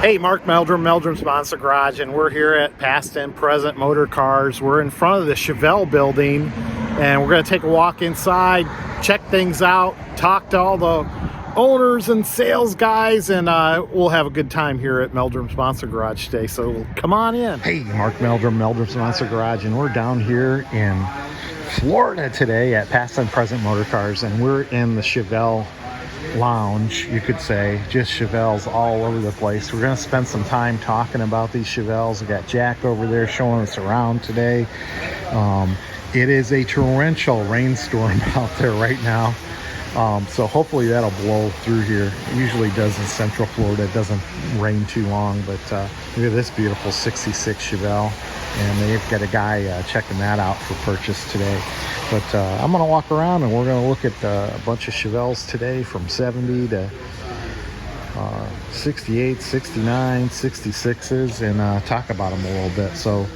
Hey, Mark Meldrum, Meldrum's Monster Garage, and we're here at Past and Present Motor Cars. We're in front of the Chevelle building, and we're going to take a walk inside, check things out, talk to all the owners and sales guys, and we'll have a good time here at Meldrum's Monster Garage today. So come on in. Hey, Mark Meldrum, Meldrum's Monster Garage, and we're down here in Florida today at Past and Present Motor Cars, and we're in the Chevelle Lounge, you could say. Just Chevelles all over the place. We're going to spend some time talking about these Chevelles. We got Jack over there showing us around today. It is a torrential rainstorm out there right now, so hopefully that'll blow through here. It usually does in Central Florida. It doesn't rain too long, but look at this beautiful 66 Chevelle, and they've got a guy checking that out for purchase today. But I'm going to walk around and we're going to look at a bunch of Chevelles today, from 70 to 68, 69, 66s, and talk about them a little bit. So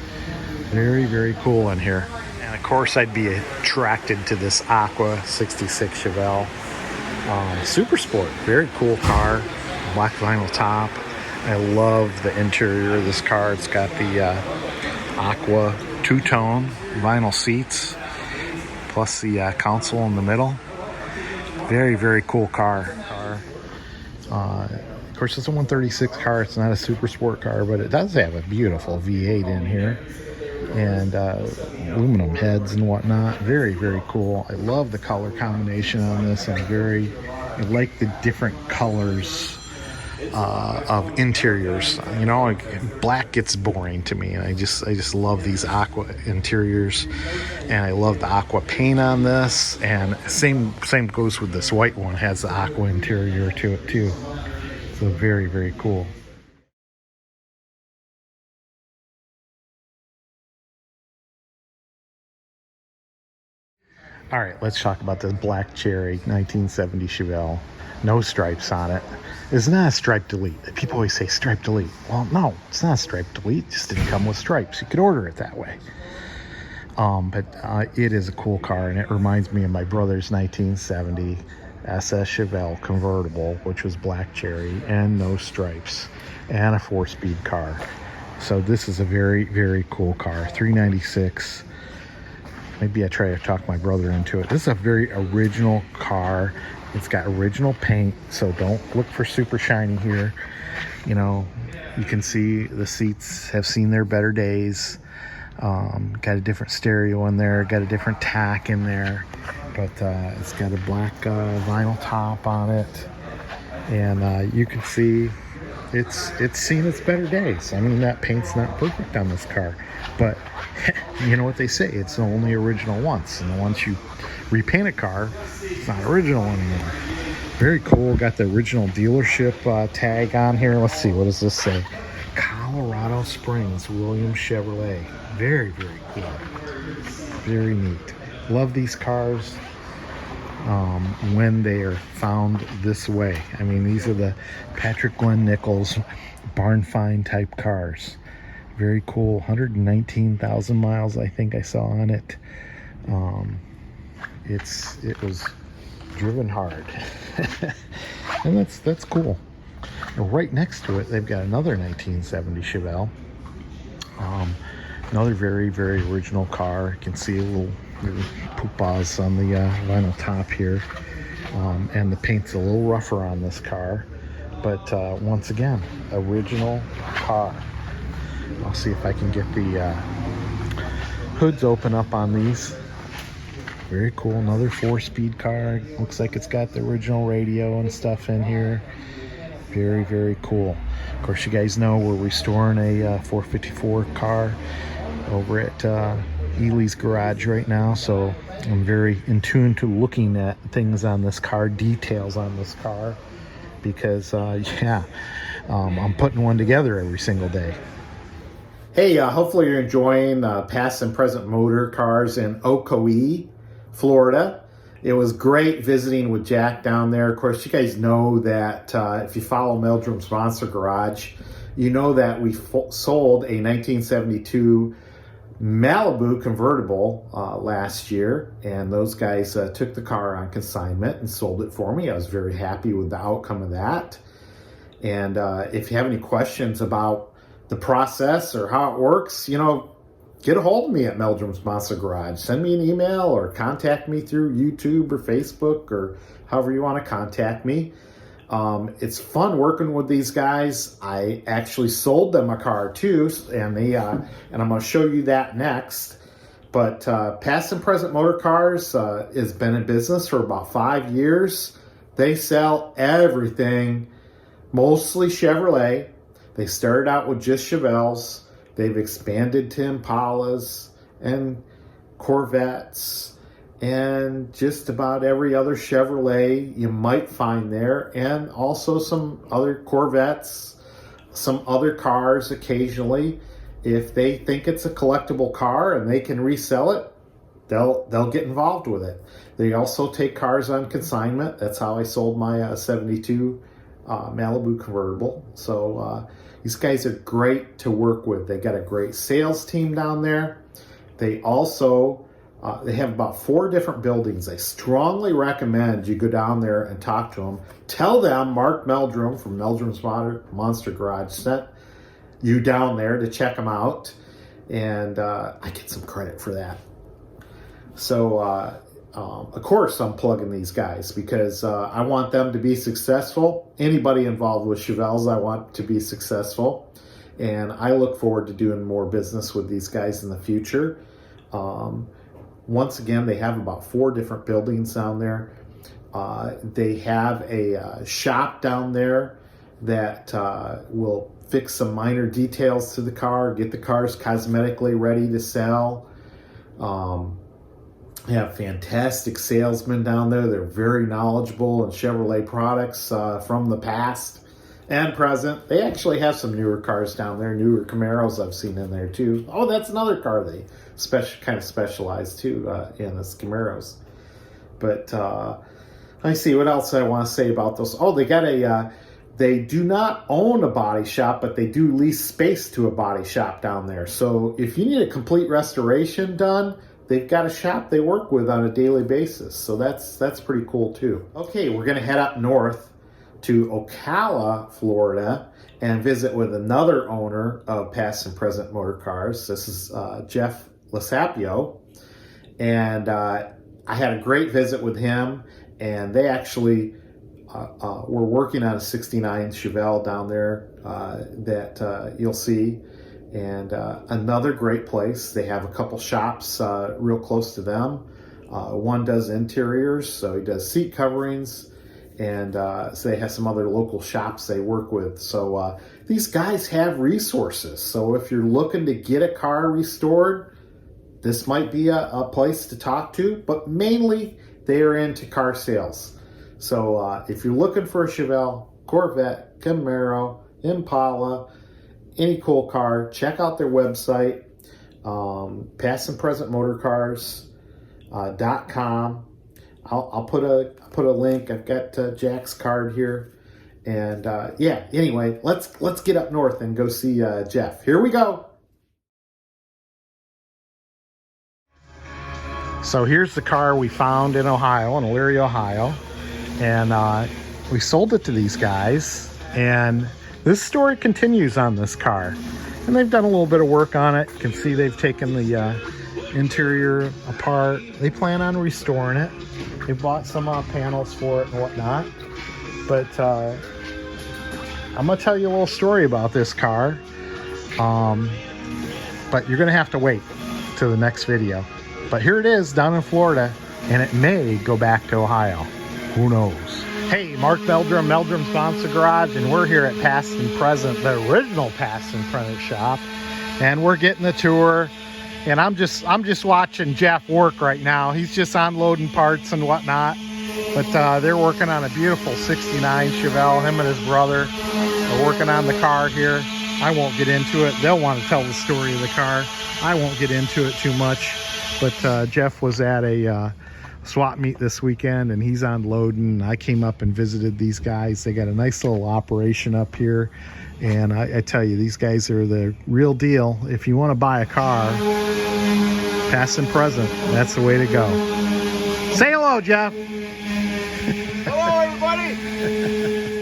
very, very cool in here. And of course I'd be attracted to this Aqua 66 Chevelle. Super Sport, very cool car, black vinyl top. I love the interior of this car. It's got the Aqua two-tone vinyl seats, plus the console in the middle. Very, very cool car. Of course, it's a 136 car. It's not a super sport car, but it does have a beautiful V8 in here, and aluminum heads and whatnot. Very, very cool. I love the color combination on this. I like the different colors of interiors. You know, like, black gets boring to me, and I just love these aqua interiors, and I love the aqua paint on this. And same goes with this white one. It has the aqua interior to it too. So very, very cool. All right, let's talk about this black cherry 1970 Chevelle. No stripes on it. It's not a stripe delete. People always say stripe delete. Well, no, it's not a stripe delete. It just didn't come with stripes. You could order it that way. But it is a cool car, and it reminds me of my brother's 1970 SS Chevelle convertible, which was black cherry and no stripes, and a 4-speed car. So this is a very, very cool car. $396. Maybe I try to talk my brother into it. This is a very original car. It's got original paint, so don't look for super shiny here. You know, you can see the seats have seen their better days. Got a different stereo in there, got a different tack in there, but it's got a black vinyl top on it, and you can see it's seen its better days. I mean, that paint's not perfect on this car, but you know what they say, it's only original once, and once you repaint a car, it's not original anymore. Very cool. Got the original dealership tag on here. Let's see, what does this say? Colorado Springs, Williams Chevrolet. Very, very cool. Very neat. Love these cars when they are found this way. I mean, these are the Patrick Glenn Nichols barn find type cars. Very cool. 119,000 miles I think I saw on it. It was driven hard. And that's cool. Now, right next to it, they've got another 1970 Chevelle. Another very, very original car. You can see a little poopahs on the vinyl top here. And the paint's a little rougher on this car. But once again, original car. I'll see if I can get the hoods open up on these. Very cool. Another 4-speed car. Looks like it's got the original radio and stuff in here. Very, very cool. Of course, you guys know we're restoring a 454 car over at Ely's Garage right now, so I'm very in tune to looking at things on this car, details on this car, because I'm putting one together every single day. Hey, hopefully you're enjoying Past and Present Motor Cars in Ocoee, Florida. It was great visiting with Jack down there. Of course, you guys know that if you follow Meldrum's Monster Garage, you know that we sold a 1972 Malibu convertible last year, and those guys took the car on consignment and sold it for me. I was very happy with the outcome of that. And if you have any questions about the process or how it works, you know, get a hold of me at Meldrum's Monster Garage. Send me an email or contact me through YouTube or Facebook or however you want to contact me. It's fun working with these guys. I actually sold them a car too, and I'm going to show you that next. But Past and Present Motor Cars has been in business for about 5 years. They sell everything, mostly Chevrolet. They started out with just Chevelles. They've expanded to Impalas and Corvettes and just about every other Chevrolet you might find there, and also some other Corvettes, some other cars occasionally. If they think it's a collectible car and they can resell it, they'll get involved with it. They also take cars on consignment. That's how I sold my 72 Malibu convertible. So these guys are great to work with. They got a great sales team down there. They also they have about 4 different buildings. I strongly recommend you go down there and talk to them. Tell them Mark Meldrum from Meldrum's Monster Garage sent you down there to check them out. And I get some credit for that. So, of course, I'm plugging these guys because I want them to be successful. Anybody involved with Chevelles, I want to be successful. And I look forward to doing more business with these guys in the future. Once again, they have about 4 different buildings down there. They have a shop down there that will fix some minor details to the car, get the cars cosmetically ready to sell. They have fantastic salesmen down there. They're very knowledgeable in Chevrolet products from the past and present. They actually have some newer cars down there, newer Camaros I've seen in there too. Oh, that's another car they kind of specialize too in, is Camaros. But let me see what else I want to say about those. Oh, they got they do not own a body shop, but they do lease space to a body shop down there. So if you need a complete restoration done, they've got a shop they work with on a daily basis. So that's pretty cool too. Okay, we're going to head up north to Ocala, Florida, and visit with another owner of Past and Present Motor Cars. This is Jeff Lasapio. And I had a great visit with him, and they actually were working on a 69 Chevelle down there that you'll see. And another great place. They have a couple shops real close to them. One does interiors, so he does seat coverings. And so they have some other local shops they work with. So these guys have resources. So if you're looking to get a car restored, this might be a place to talk to. But mainly, they are into car sales. So if you're looking for a Chevelle, Corvette, Camaro, Impala, any cool car, check out their website, pastandpresentmotorcars.com. I'll put a link. I've got Jack's card here, and yeah. Anyway, let's get up north and go see Jeff. Here we go. So here's the car we found in Ohio, in Elyria, Ohio, and we sold it to these guys. And this story continues on this car, and they've done a little bit of work on it. You can see they've taken the interior apart. They plan on restoring it. They bought some panels for it and whatnot. But I'm gonna tell you a little story about this car. But you're gonna have to wait to the next video. But here it is down in Florida, and it may go back to Ohio. Who knows? Hey, Mark Meldrum, Meldrum's Monster Garage, and we're here at Past and Present, the original Past and Present shop, and we're getting the tour. And I'm just watching Jeff work right now. He's just unloading parts and whatnot. But they're working on a beautiful 69 Chevelle. Him and his brother are working on the car here. I won't get into it. They'll want to tell the story of the car. I won't get into it too much. But Jeff was at a swap meet this weekend, and he's unloading. I came up and visited these guys. They got a nice little operation up here. And I tell you, these guys are the real deal. If you want to buy a car, Past and Present, that's the way to go. Say hello, Jeff. Hello, everybody.